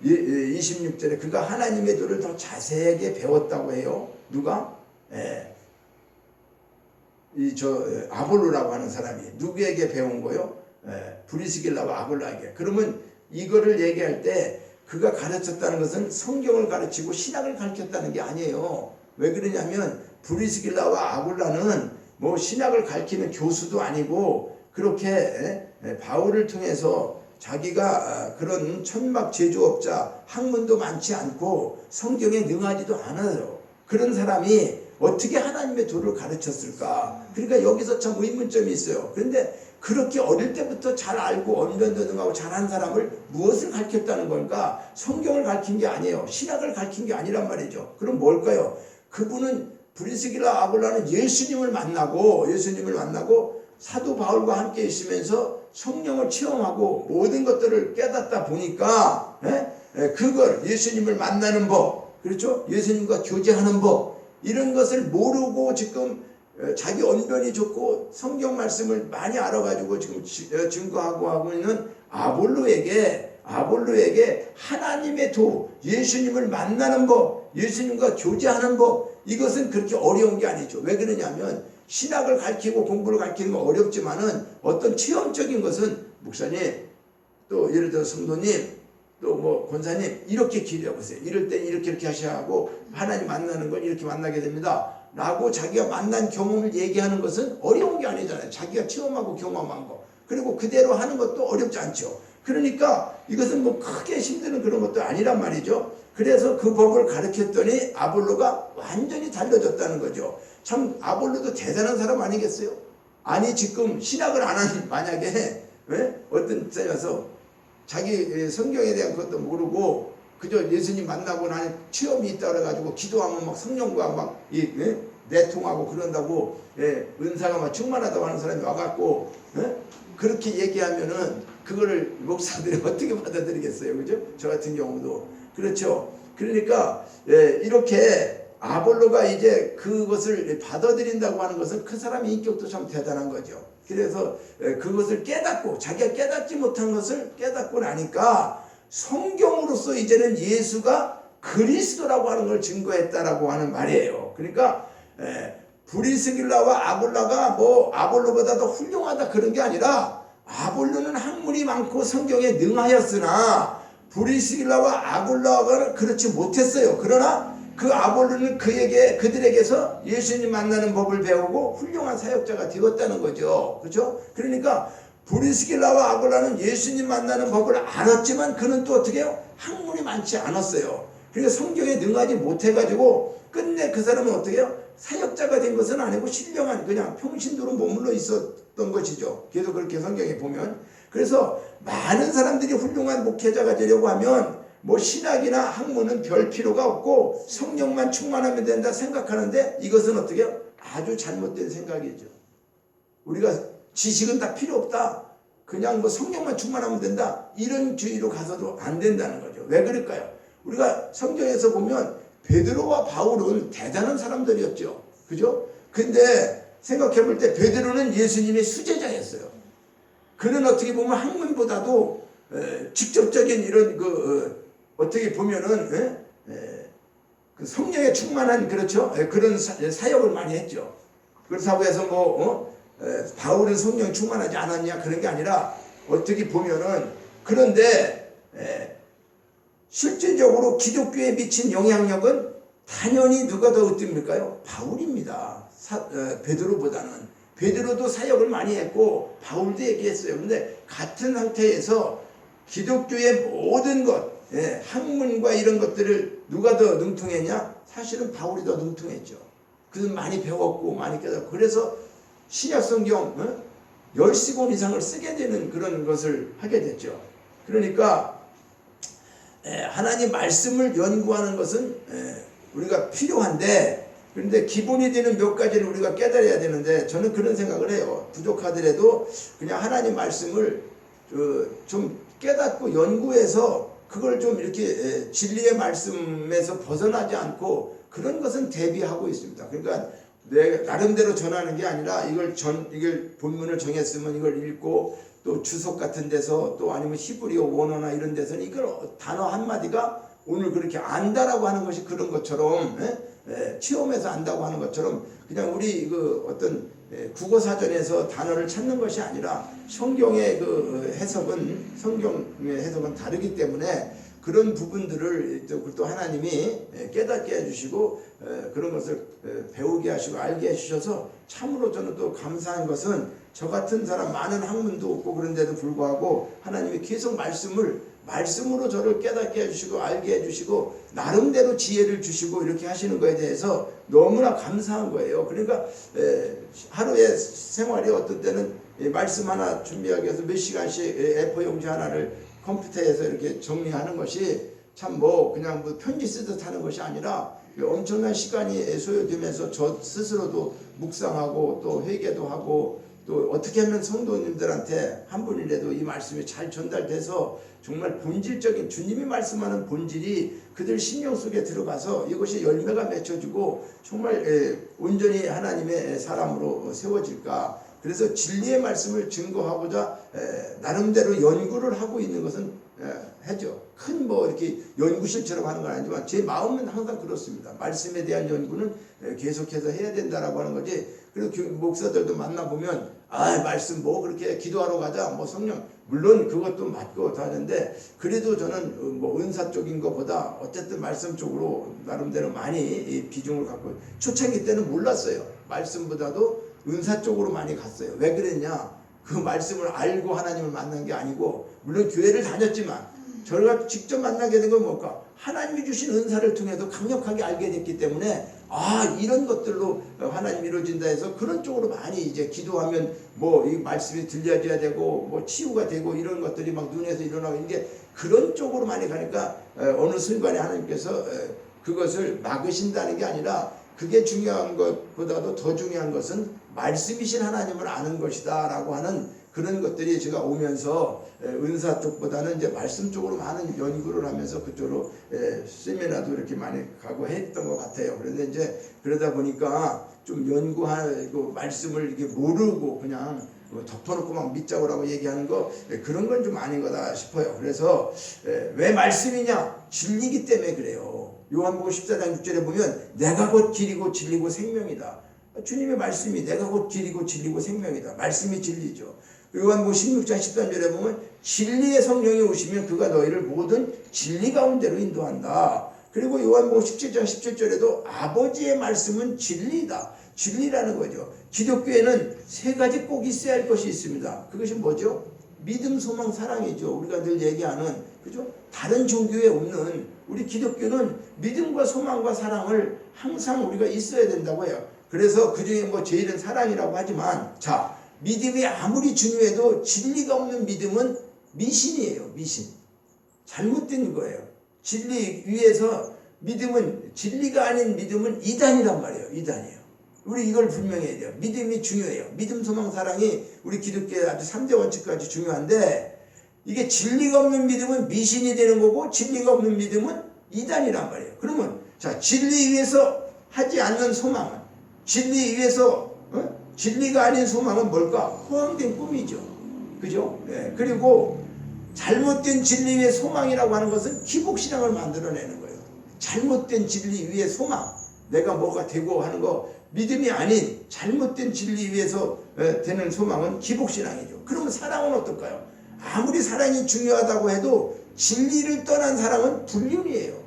26절에 그가 하나님의 도를 더 자세하게 배웠다고 해요. 누가? 아볼로라고 하는 사람이 누구에게 배운 거요? 브리스길라와 아볼로에게. 그러면 이거를 얘기할 때 그가 가르쳤다는 것은 성경을 가르치고 신학을 가르쳤다는 게 아니에요. 왜 그러냐면 브리스길라와 아굴라는 뭐 신학을 가르치는 교수도 아니고 그렇게 바울을 통해서 자기가 그런 천막 제조업자 학문도 많지 않고 성경에 능하지도 않아요. 그런 사람이 어떻게 하나님의 도를 가르쳤을까? 그러니까 여기서 참 의문점이 있어요. 그런데 그렇게 어릴 때부터 잘 알고 언변도 능하고 잘한 사람을 무엇을 가르쳤다는 걸까? 성경을 가르친 게 아니에요. 신학을 가르친 게 아니란 말이죠. 그럼 뭘까요? 그분은 브리스길라 아굴라는 예수님을 만나고 사도 바울과 함께 있으면서 성령을 체험하고 모든 것들을 깨닫다 보니까 그걸 예수님을 만나는 법, 그렇죠? 예수님과 교제하는 법 이런 것을 모르고 지금 자기 언변이 좋고 성경 말씀을 많이 알아가지고 지금 증거하고 하고 있는 아볼로에게 하나님의 도, 예수님을 만나는 법, 예수님과 교제하는 법 이것은 그렇게 어려운 게 아니죠. 왜 그러냐면 신학을 가르치고 공부를 가르치는 건 어렵지만은 어떤 체험적인 것은 목사님 또 예를 들어 성도님 또 뭐 권사님 이렇게 기도해 보세요. 이럴 때 이렇게 하셔야 하고 하나님 만나는 건 이렇게 만나게 됩니다. 라고 자기가 만난 경험을 얘기하는 것은 어려운 게 아니잖아요. 자기가 체험하고 경험한 거. 그리고 그대로 하는 것도 어렵지 않죠. 그러니까 이것은 뭐 크게 힘드는 그런 것도 아니란 말이죠. 그래서 그 법을 가르쳤더니 아볼로가 완전히 달라졌다는 거죠. 참 아볼로도 대단한 사람 아니겠어요? 아니 지금 신학을 안 하는 만약에 어떤 사람이 와서 자기 성경에 대한 것도 모르고 그저 예수님 만나고 나는 체험이 있다 그래가지고 기도하면 막 성령과 막 내통하고 그런다고 은사가 막 충만하다고 하는 사람이 와갖고 그렇게 얘기하면은 그거를 목사들이 어떻게 받아들이겠어요? 그죠? 저 같은 경우도 그렇죠. 그러니까 이렇게 아볼로가 이제 그것을 받아들인다고 하는 것은 그 사람의 인격도 참 대단한 거죠. 그래서 그것을 깨닫고 자기가 깨닫지 못한 것을 깨닫고 나니까 성경으로서 이제는 예수가 그리스도라고 하는 걸 증거했다라고 하는 말이에요. 그러니까 브리스길라와 아볼라가 뭐 아볼로보다 더 훌륭하다 그런 게 아니라 아볼로는 학문이 많고 성경에 능하였으나 브리스길라와 아볼라가 그렇지 못했어요. 그러나 그 아볼로는 그들에게서 예수님 만나는 법을 배우고 훌륭한 사역자가 되었다는 거죠. 그렇죠? 그러니까 브리스길라와 아볼라는 예수님 만나는 법을 알았지만 그는 또 어떻게 해요? 학문이 많지 않았어요. 그러니까 성경에 능하지 못해가지고 끝내 그 사람은 어떻게 해요? 사역자가 된 것은 아니고 신령한 그냥 평신도로 머물러 있었던 것이죠. 계속 그렇게 성경에 보면. 그래서 많은 사람들이 훌륭한 목회자가 되려고 하면 뭐 신학이나 학문은 별 필요가 없고 성령만 충만하면 된다 생각하는데 이것은 어떻게 해요? 아주 잘못된 생각이죠. 우리가 지식은 다 필요 없다. 그냥 뭐 성령만 충만하면 된다. 이런 주의로 가서도 안 된다는 거죠. 왜 그럴까요? 우리가 성경에서 보면 베드로와 바울은 대단한 사람들이었죠. 그죠? 근데 생각해 볼 때 베드로는 예수님의 수제자였어요. 그는 어떻게 보면 학문보다도 직접적인 이런 어떻게 보면은 그 성령에 충만한 그렇죠? 그런 사역을 많이 했죠. 그렇다고 해서 바울은 성령 충만하지 않았냐 그런 게 아니라 어떻게 보면은 그런데 실질적으로 기독교에 미친 영향력은 당연히 누가 더 으뜸일까요? 바울입니다. 베드로보다는. 베드로도 사역을 많이 했고 바울도 얘기했어요. 근데 같은 상태에서 기독교의 모든 것, 학문과 이런 것들을 누가 더 능통했냐? 사실은 바울이 더 능통했죠. 그는 많이 배웠고 많이 깨닫고 그래서 신약성경 10시권 이상을 쓰게 되는 그런 것을 하게 됐죠. 그러니까 하나님 말씀을 연구하는 것은 우리가 필요한데 그런데 기본이 되는 몇 가지를 우리가 깨달아야 되는데 저는 그런 생각을 해요. 부족하더라도 그냥 하나님 말씀을 좀 깨닫고 연구해서 그걸 좀 이렇게 진리의 말씀에서 벗어나지 않고 그런 것은 대비하고 있습니다. 그러니까 내 나름대로 전하는 게 아니라 이걸 본문을 정했으면 이걸 읽고 또 주석 같은 데서 또 아니면 히브리어 원어나 이런 데서는 이걸 단어 한마디가 오늘 그렇게 안다라고 하는 것이 그런 것처럼 체험해서 안다고 하는 것처럼 그냥 우리 어떤 국어사전에서 단어를 찾는 것이 아니라 성경의 성경의 해석은 다르기 때문에 그런 부분들을 또 하나님이 깨닫게 해주시고 그런 것을 배우게 하시고 알게 해주셔서 참으로 저는 또 감사한 것은 저 같은 사람 많은 학문도 없고 그런데도 불구하고 하나님이 계속 말씀으로 저를 깨닫게 해주시고 알게 해주시고 나름대로 지혜를 주시고 이렇게 하시는 것에 대해서 너무나 감사한 거예요. 그러니까 하루의 생활이 어떤 때는 말씀 하나 준비하기 위해서 몇 시간씩 A4 용지 하나를 컴퓨터에서 이렇게 정리하는 것이 참 그냥 편지 쓰듯 하는 것이 아니라 엄청난 시간이 소요되면서 저 스스로도 묵상하고 또 회개도 하고 또 어떻게 하면 성도님들한테 한 분이라도 이 말씀이 잘 전달돼서 정말 본질적인 주님이 말씀하는 본질이 그들 심령 속에 들어가서 이것이 열매가 맺혀지고 정말 온전히 하나님의 사람으로 세워질까. 그래서 진리의 말씀을 증거하고자 나름대로 연구를 하고 있는 것은 하죠. 큰 이렇게 연구실처럼 하는 건 아니지만 제 마음은 항상 그렇습니다. 말씀에 대한 연구는 계속해서 해야 된다라고 하는 거지. 그리고 목사들도 만나보면 말씀 그렇게 기도하러 가자 성령 물론 그것도 맞고 다 하는데 그래도 저는 은사 쪽인 것보다 어쨌든 말씀 쪽으로 나름대로 많이 비중을 갖고 초창기 때는 몰랐어요. 말씀보다도 은사 쪽으로 많이 갔어요. 왜 그랬냐? 그 말씀을 알고 하나님을 만난 게 아니고 물론 교회를 다녔지만 저희가 직접 만나게 된 건 뭘까? 하나님이 주신 은사를 통해서 강력하게 알게 됐기 때문에 이런 것들로 하나님 이루어진다 해서 그런 쪽으로 많이 이제 기도하면 이 말씀이 들려져야 되고 치유가 되고 이런 것들이 막 눈에서 일어나고 이게 그런 쪽으로 많이 가니까 어느 순간에 하나님께서 그것을 막으신다는 게 아니라 그게 중요한 것보다도 더 중요한 것은 말씀이신 하나님을 아는 것이다 라고 하는 그런 것들이 제가 오면서 은사 쪽보다는 이제 말씀 쪽으로 많은 연구를 하면서 그쪽으로 세미나도 이렇게 많이 가고 했던 것 같아요. 그런데 이제 그러다 보니까 좀 연구하고 말씀을 이렇게 모르고 그냥 덮어놓고 막 믿자고라고 얘기하는 거 그런 건 좀 아닌 거다 싶어요. 그래서 왜 말씀이냐? 진리기 때문에 그래요. 요한복음 14장 6절에 보면 내가 곧 길이고 진리고 생명이다. 주님의 말씀이 내가 곧 길이고 진리고 생명이다. 말씀이 진리죠. 요한복음 16장 13절에 보면 진리의 성령이 오시면 그가 너희를 모든 진리 가운데로 인도한다. 그리고 요한복음 17장 17절에도 아버지의 말씀은 진리다. 진리라는 거죠. 기독교에는 세 가지 꼭 있어야 할 것이 있습니다. 그것이 뭐죠? 믿음, 소망, 사랑이죠. 우리가 늘 얘기하는, 그죠? 다른 종교에 없는 우리 기독교는 믿음과 소망과 사랑을 항상 우리가 있어야 된다고 해요. 그래서 그 중에 뭐 제일은 사랑이라고 하지만, 자, 믿음이 아무리 중요해도 진리가 없는 믿음은 미신이에요. 미신. 잘못된 거예요. 진리 위에서 믿음은, 진리가 아닌 믿음은 이단이란 말이에요. 이단이에요. 우리 이걸 분명히 해야 돼요. 믿음이 중요해요. 믿음, 소망, 사랑이 우리 기독교의 아주 3대 원칙까지 중요한데, 이게 진리가 없는 믿음은 미신이 되는 거고 진리가 없는 믿음은 이단이란 말이에요. 그러면 자, 진리 위에서 하지 않는 소망은, 진리 위에서 진리가 아닌 소망은 뭘까? 허황된 꿈이죠. 그죠? 네. 그리고 잘못된 진리 위에 소망이라고 하는 것은 기복신앙을 만들어내는 거예요. 잘못된 진리 위에 소망, 내가 뭐가 되고 하는 거, 믿음이 아닌 잘못된 진리 위에서 되는 소망은 기복신앙이죠. 그러면 사랑은 어떨까요? 아무리 사랑이 중요하다고 해도 진리를 떠난 사랑은 불륜이에요.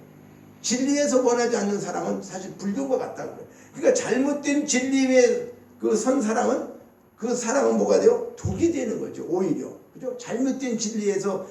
진리에서 원하지 않는 사랑은 사실 불륜과 같다고 그래요. 그러니까 잘못된 진리 위에 그 선 사랑은, 그 사랑은 뭐가 돼요? 독이 되는 거죠. 오히려. 그죠? 잘못된 진리에서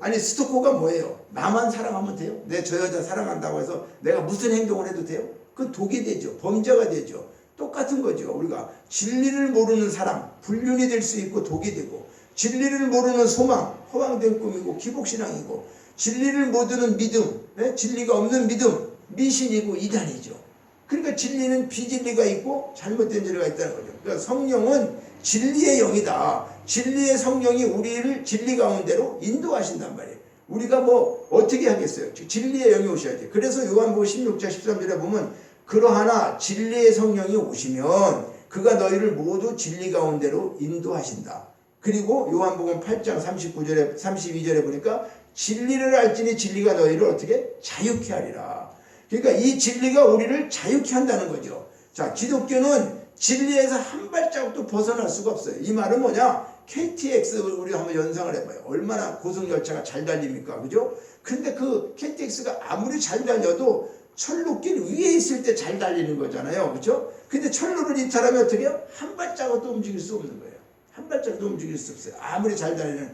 아니 스토커가 뭐예요? 나만 사랑하면 돼요? 내 저 여자 사랑한다고 해서 내가 무슨 행동을 해도 돼요? 그건 독이 되죠. 범죄가 되죠. 똑같은 거죠. 우리가 진리를 모르는 사랑, 불륜이 될 수 있고 독이 되고, 진리를 모르는 소망, 허황된 꿈이고 기복신앙이고, 진리를 모르는 믿음, 진리가 없는 믿음, 미신이고 이단이죠. 그러니까 진리는 비진리가 있고 잘못된 진리가 있다는 거죠. 그러니까 성령은 진리의 영이다. 진리의 성령이 우리를 진리 가운데로 인도하신단 말이에요. 우리가 뭐 어떻게 하겠어요? 진리의 영이 오셔야 돼요. 그래서 요한복음 16장 13절에 보면 그러하나 진리의 성령이 오시면 그가 너희를 모두 진리 가운데로 인도하신다. 그리고 요한복음 8장 39절에 32절에 보니까 진리를 알지니 진리가 너희를 어떻게 자유케 하리라. 그러니까 이 진리가 우리를 자유케 한다는 거죠. 자, 기독교는 진리에서 한 발자국도 벗어날 수가 없어요. 이 말은 뭐냐? KTX 우리 한번 연상을 해봐요. 얼마나 고속열차가 잘 달립니까? 그죠? 근데 그 KTX가 아무리 잘 달려도 철로길 위에 있을 때 잘 달리는 거잖아요. 그죠? 근데 철로를 이탈하면 어떻게 해요? 한 발자국도 움직일 수 없는 거예요. 한 발자국도 움직일 수 없어요. 아무리 잘 달리는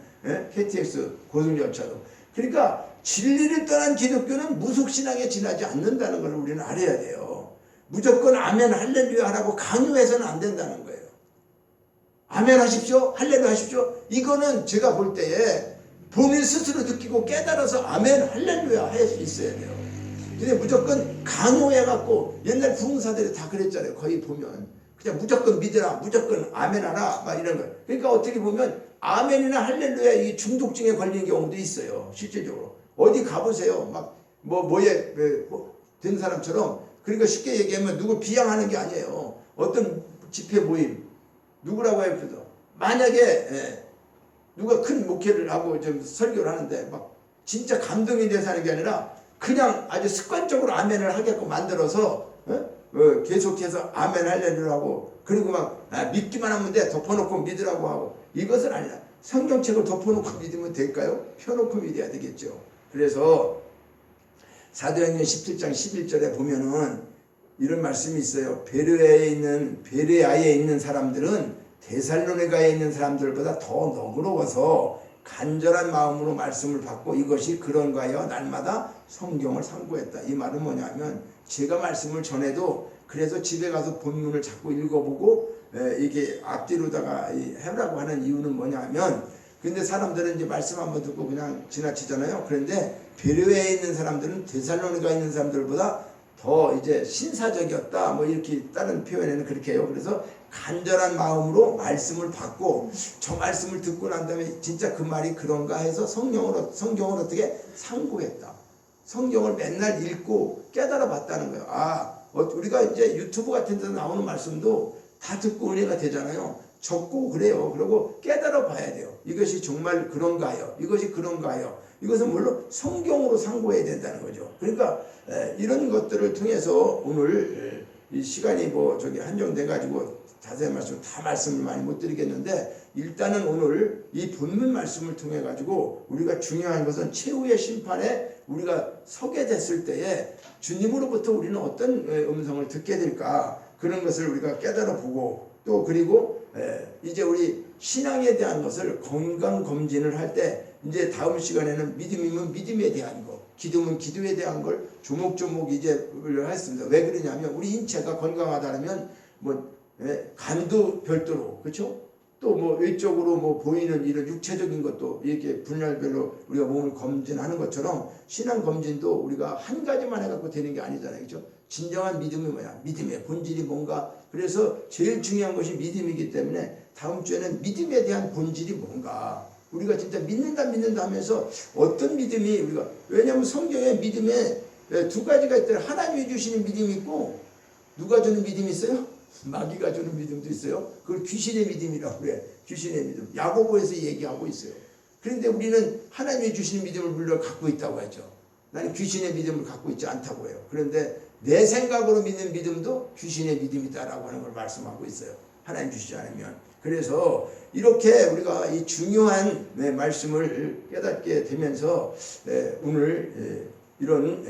KTX 고속열차도. 그러니까 진리를 떠난 기독교는 무속신앙에 지나지 않는다는 걸 우리는 알아야 돼요. 무조건 아멘 할렐루야 하라고 강요해서는 안 된다는 거예요. 아멘 하십시오, 할렐루야 하십시오. 이거는 제가 볼 때에 본인 스스로 느끼고 깨달아서 아멘 할렐루야 할 수 있어야 돼요. 근데 무조건 강요해갖고, 옛날 부흥사들이 다 그랬잖아요. 거의 보면 그냥 무조건 믿으라, 무조건 아멘하라 막 이런 거. 그러니까 어떻게 보면 아멘이나 할렐루야 이 중독증에 걸린 경우도 있어요. 실제적으로 어디 가보세요. 막 뭐에 된 사람처럼. 그러니까 쉽게 얘기하면 누구 비양하는 게 아니에요. 어떤 집회 모임 누구라고 해도 만약에 누가 큰 목회를 하고 좀 설교를 하는데 막 진짜 감동이 돼서 하는 게 아니라 그냥 아주 습관적으로 아멘을 하게끔 만들어서 계속해서 아멘 할렐루야 하고, 그리고 막 믿기만 하면 돼, 덮어놓고 믿으라고 하고, 이것은 아니라 성경책을 덮어놓고 믿으면 될까요? 펴놓고 믿어야 되겠죠. 그래서 사도행전 17장 11절에 보면은 이런 말씀이 있어요. 베레아에 있는 사람들은 데살로니가에 있는 사람들보다 더 너그러워서 간절한 마음으로 말씀을 받고 이것이 그런가 하여 날마다 성경을 상고했다. 이 말은 뭐냐면, 제가 말씀을 전해도 그래서 집에 가서 본문을 자꾸 읽어보고 이게 앞뒤로다가 해라고 하는 이유는 뭐냐면, 근데 사람들은 이제 말씀 한번 듣고 그냥 지나치잖아요. 그런데 베레아에 있는 사람들은 데살로니가에 있는 사람들보다 더 이제 신사적이었다. 뭐 이렇게 다른 표현에는 그렇게 해요. 그래서 간절한 마음으로 말씀을 받고 저 말씀을 듣고 난 다음에 진짜 그 말이 그런가 해서 성경을 어떻게 상고했다. 성경을 맨날 읽고 깨달아 봤다는 거예요. 우리가 이제 유튜브 같은 데서 나오는 말씀도 다 듣고 은혜가 되잖아요. 적고 그래요. 그리고 깨달아 봐야 돼요. 이것이 정말 그런가요? 이것이 그런가요? 이것은 물론 성경으로 상고해야 된다는 거죠. 그러니까 이런 것들을 통해서 오늘 이 시간이 한정돼 가지고 자세한 말씀 다 말씀을 많이 못 드리겠는데, 일단은 오늘 이 본문 말씀을 통해 가지고 우리가 중요한 것은 최후의 심판에 우리가 서게 됐을 때에 주님으로부터 우리는 어떤 음성을 듣게 될까, 그런 것을 우리가 깨달아 보고, 또 그리고 이제 우리 신앙에 대한 것을 건강검진을 할 때 이제 다음 시간에는 믿음이면 믿음에 대한 거, 기도면 기도에 대한 걸 조목조목 이제 했습니다. 왜 그러냐면 우리 인체가 건강하다면 간도 별도로, 그렇죠? 또 외적으로 보이는 이런 육체적인 것도 이렇게 분야별로 우리가 몸을 검진하는 것처럼 신앙 검진도 우리가 한 가지만 해갖고 되는 게 아니잖아요. 그렇죠? 진정한 믿음이 뭐야? 믿음의 본질이 뭔가? 그래서 제일 중요한 것이 믿음이기 때문에 다음 주에는 믿음에 대한 본질이 뭔가? 우리가 진짜 믿는다 하면서 어떤 믿음이 우리가, 왜냐하면 성경에 믿음에 두 가지가 있더라. 하나님이 주시는 믿음이 있고, 누가 주는 믿음이 있어요? 마귀가 주는 믿음도 있어요. 그걸 귀신의 믿음이라고 그래. 귀신의 믿음. 야고보에서 얘기하고 있어요. 그런데 우리는 하나님이 주시는 믿음을 물론 갖고 있다고 하죠. 나는 귀신의 믿음을 갖고 있지 않다고 해요. 그런데 내 생각으로 믿는 믿음도 귀신의 믿음이다라고 하는 걸 말씀하고 있어요. 하나님 주시지 않으면. 그래서 이렇게 우리가 이 중요한 말씀을 깨닫게 되면서 오늘 이런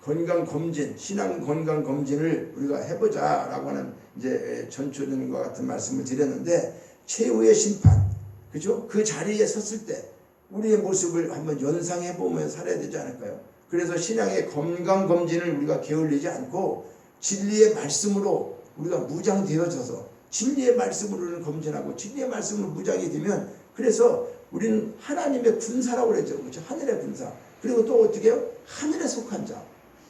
건강검진, 신앙 건강검진을 우리가 해보자라고 하는 이제 전초전과 같은 말씀을 드렸는데, 최후의 심판, 그죠? 그 자리에 섰을 때 우리의 모습을 한번 연상해 보면 살아야 되지 않을까요? 그래서 신앙의 건강검진을 우리가 게을리지 않고 진리의 말씀으로 우리가 무장되어져서 진리의 말씀으로는 검진하고 진리의 말씀으로 무장이 되면, 그래서 우리는 하나님의 군사라고 그랬죠. 그렇죠? 하늘의 군사. 그리고 또 어떻게 해요? 하늘에 속한 자.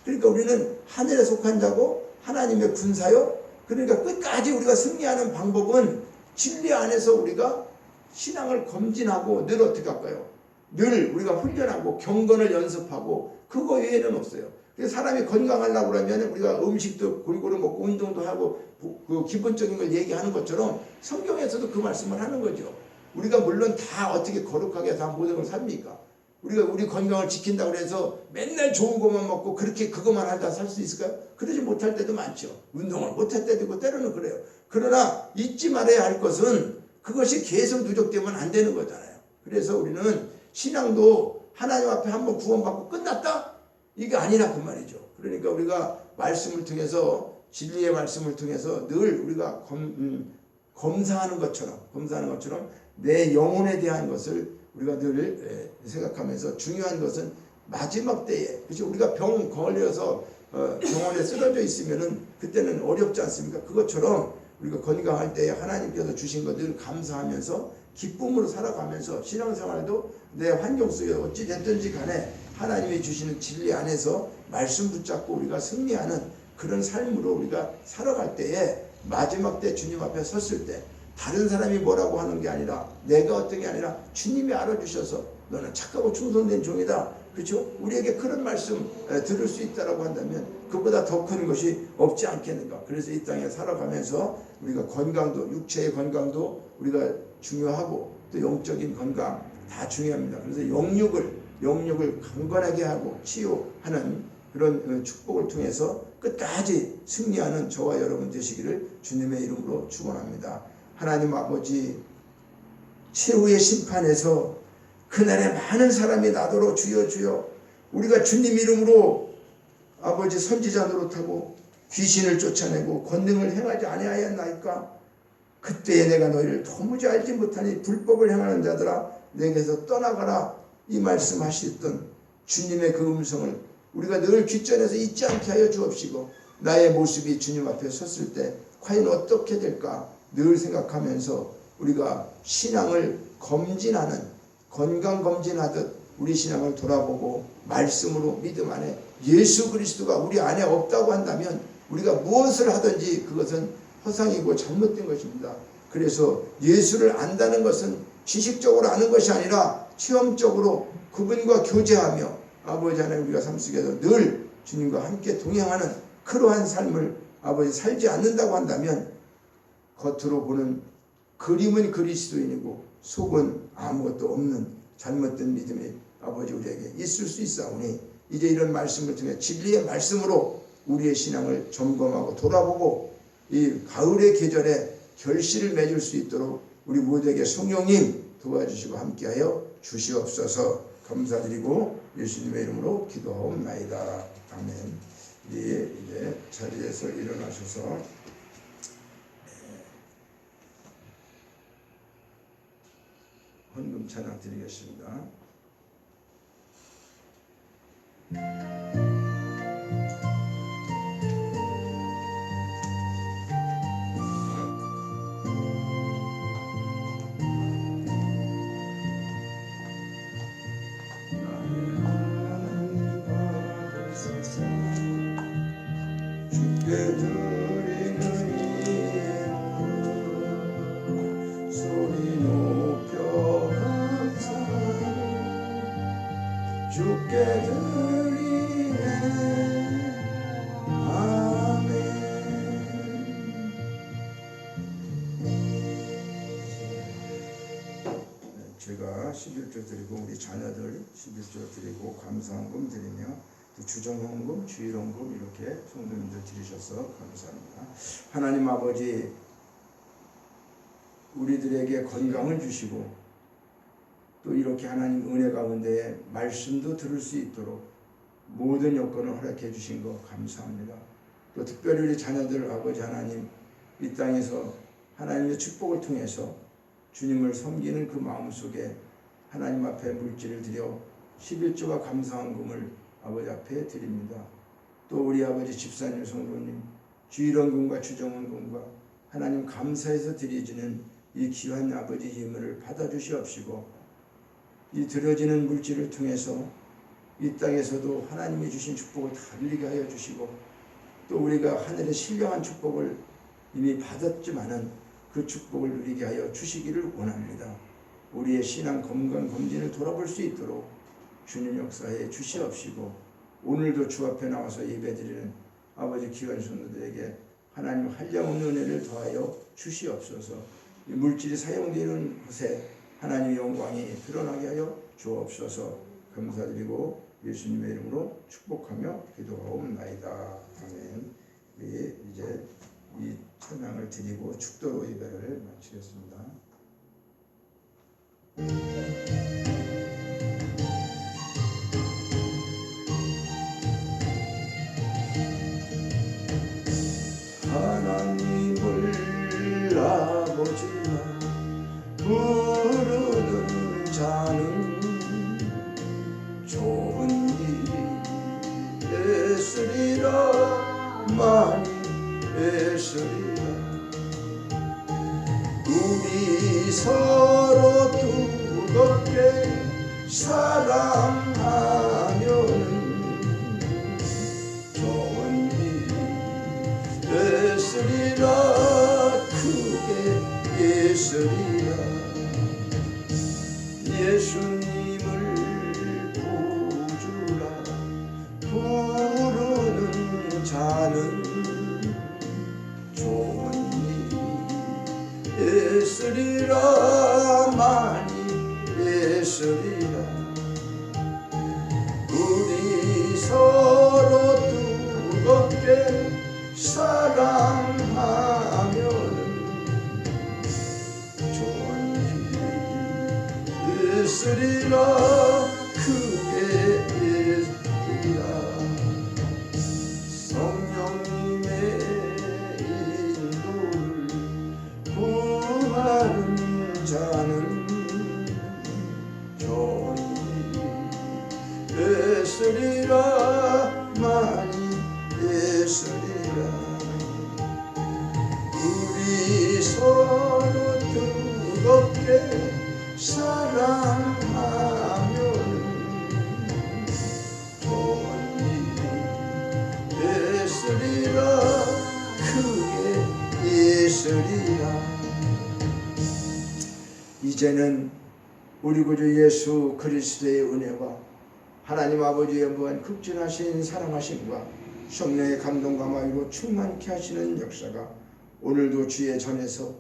그러니까 우리는 하늘에 속한 자고 하나님의 군사요. 그러니까 끝까지 우리가 승리하는 방법은 진리 안에서 우리가 신앙을 검진하고 늘 어떻게 할까요? 늘 우리가 훈련하고 경건을 연습하고, 그거 외에는 없어요. 그래서 사람이 건강하려고 그러면 우리가 음식도 골고루 먹고 운동도 하고 그 기본적인 걸 얘기하는 것처럼 성경에서도 그 말씀을 하는 거죠. 우리가 물론 다 어떻게 거룩하게 다 모든 걸 삽니까? 우리가 우리 건강을 지킨다고 해서 맨날 좋은 것만 먹고 그렇게 그것만 하다 살 수 있을까요? 그러지 못할 때도 많죠. 운동을 못할 때도 있고 때로는 그래요. 그러나 잊지 말아야 할 것은 그것이 계속 누적되면 안 되는 거잖아요. 그래서 우리는 신앙도 하나님 앞에 한번 구원받고 끝났다? 이게 아니라 그 말이죠. 그러니까 우리가 말씀을 통해서, 진리의 말씀을 통해서 늘 우리가 검사하는 것처럼 내 영혼에 대한 것을 우리가 늘 생각하면서, 중요한 것은 마지막 때에, 그렇죠? 우리가 병 걸려서 병원에 쓰러져 있으면은 그때는 어렵지 않습니까? 그것처럼 우리가 건강할 때에 하나님께서 주신 것을 감사하면서 기쁨으로 살아가면서 신앙생활도 내 환경 속에 어찌 됐든지 간에 하나님이 주시는 진리 안에서 말씀 붙잡고 우리가 승리하는 그런 삶으로 우리가 살아갈 때에, 마지막 때 주님 앞에 섰을 때 다른 사람이 뭐라고 하는 게 아니라, 내가 어떤 게 아니라 주님이 알아주셔서 너는 착하고 충성된 종이다, 그렇죠? 우리에게 그런 말씀 들을 수 있다라고 한다면 그보다 더 큰 것이 없지 않겠는가. 그래서 이 땅에 살아가면서 우리가 건강도, 육체의 건강도 우리가 중요하고 또 영적인 건강 다 중요합니다. 그래서 영육을 강건하게 하고 치유하는 그런 축복을 통해서 끝까지 승리하는 저와 여러분 되시기를 주님의 이름으로 축원합니다. 하나님 아버지, 최후의 심판에서 그날에 많은 사람이 나더러 주여 주여, 우리가 주님 이름으로 아버지 선지자 노릇하고 귀신을 쫓아내고 권능을 행하지 아니하였나이까? 그때에 내가 너희를 도무지 알지 못하니 불법을 행하는 자들아 내게서 떠나가라, 이 말씀하셨던 주님의 그 음성을 우리가 늘 귓전에서 잊지 않게 하여 주옵시고, 나의 모습이 주님 앞에 섰을 때 과연 어떻게 될까 늘 생각하면서 우리가 신앙을 검진하는, 건강검진하듯 우리 신앙을 돌아보고 말씀으로 믿음 안에 예수 그리스도가 우리 안에 없다고 한다면 우리가 무엇을 하든지 그것은 허상이고 잘못된 것입니다. 그래서 예수를 안다는 것은 지식적으로 아는 것이 아니라 체험적으로 그분과 교제하며 아버지 하나님 우리가 삶 속에서 늘 주님과 함께 동행하는 그러한 삶을 아버지 살지 않는다고 한다면 겉으로 보는 그림은 그리스도인이고 속은 아무것도 없는 잘못된 믿음이 아버지 우리에게 있을 수 있사오니 이제 이런 말씀을 통해 진리의 말씀으로 우리의 신앙을 점검하고 돌아보고 이 가을의 계절에 결실을 맺을 수 있도록 우리 모두에게 성령님 도와주시고 함께하여 주시옵소서. 감사드리고 예수님의 이름으로 기도하옵나이다. 아멘. 이제 자리에서 일어나셔서 헌금 찬양 드리겠습니다. 주께 드리네 아멘. 제가 11조 드리고 우리 자녀들 11조 드리고 감사헌금 드리며 또 주정헌금, 주일헌금 이렇게 성도님들 드리셔서 감사합니다. 하나님 아버지 우리들에게 건강을 주시고 또 이렇게 하나님 은혜 가운데 말씀도 들을 수 있도록 모든 여건을 허락해 주신 것 감사합니다. 또 특별히 우리 자녀들 아버지 하나님 이 땅에서 하나님의 축복을 통해서 주님을 섬기는 그 마음속에 하나님 앞에 물질을 드려 11조와 감사헌금을 아버지 앞에 드립니다. 또 우리 아버지 집사님 성도님 주일헌금과 주정헌금과 하나님 감사해서 드려지는 이 귀한 아버지 예물을 받아주시옵시고 이 드려지는 물질을 통해서 이 땅에서도 하나님이 주신 축복을 다 누리게 하여 주시고 또 우리가 하늘의 신령한 축복을 이미 받았지만은 그 축복을 누리게 하여 주시기를 원합니다. 우리의 신앙 건강검진을 돌아볼 수 있도록 주님 역사에 주시옵시고 오늘도 주 앞에 나와서 예배드리는 아버지 귀한 성도들에게 하나님 한량없는 은혜를 더하여 주시옵소서. 이 물질이 사용되는 곳에 하나님의 영광이 드러나게 하여 주옵소서. 감사드리고 예수님의 이름으로 축복하며 기도하옵나이다. 아멘. 우리 이제 이 찬양을 드리고 축도로 예배를 마치겠습니다. 하나님을 아버지라 부르는 자는 좋은 일이 있으리라 많이 있으리라. 우리 서로 뜨겁게 사랑하면은 좋은 일이 있으리라 크게 있으리라. 예수님을 구주라 부르는 자는 좋은 일이 있으리라 많이 있으리라. 우리 서로 뜨겁게 사랑하면은 있으리라 크게 있으리라. 성령님의 인도를 구하는 자는 좋은 일이 있으리라 많이 있으리라. 우리 서로 뜨겁게 사랑하면 좋은 일이 이제는 우리 구주 예수 그리스도의 은혜와 하나님 아버지의 무한 극진하신 사랑하심과 성령의 감동과 마유로 충만케 하시는 역사가 오늘도 주의 전에서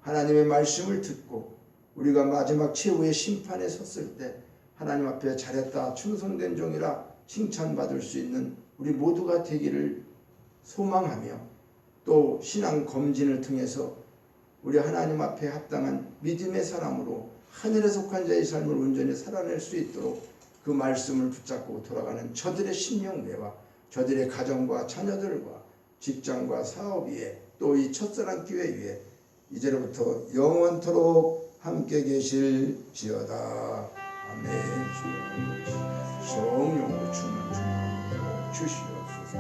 하나님의 말씀을 듣고 우리가 마지막 최후의 심판에 섰을 때 하나님 앞에 잘했다 충성된 종이라 칭찬받을 수 있는 우리 모두가 되기를 소망하며 또 신앙 검진을 통해서 우리 하나님 앞에 합당한 믿음의 사람으로 하늘에 속한 자의 삶을 온전히 살아낼 수 있도록 그 말씀을 붙잡고 돌아가는 저들의 심령대와 저들의 가정과 자녀들과 직장과 사업 위에 또 이 첫사랑 교회 위에 이제로부터 영원토록 함께 계실지어다. 아멘. 성령으로 충만 주시옵소서.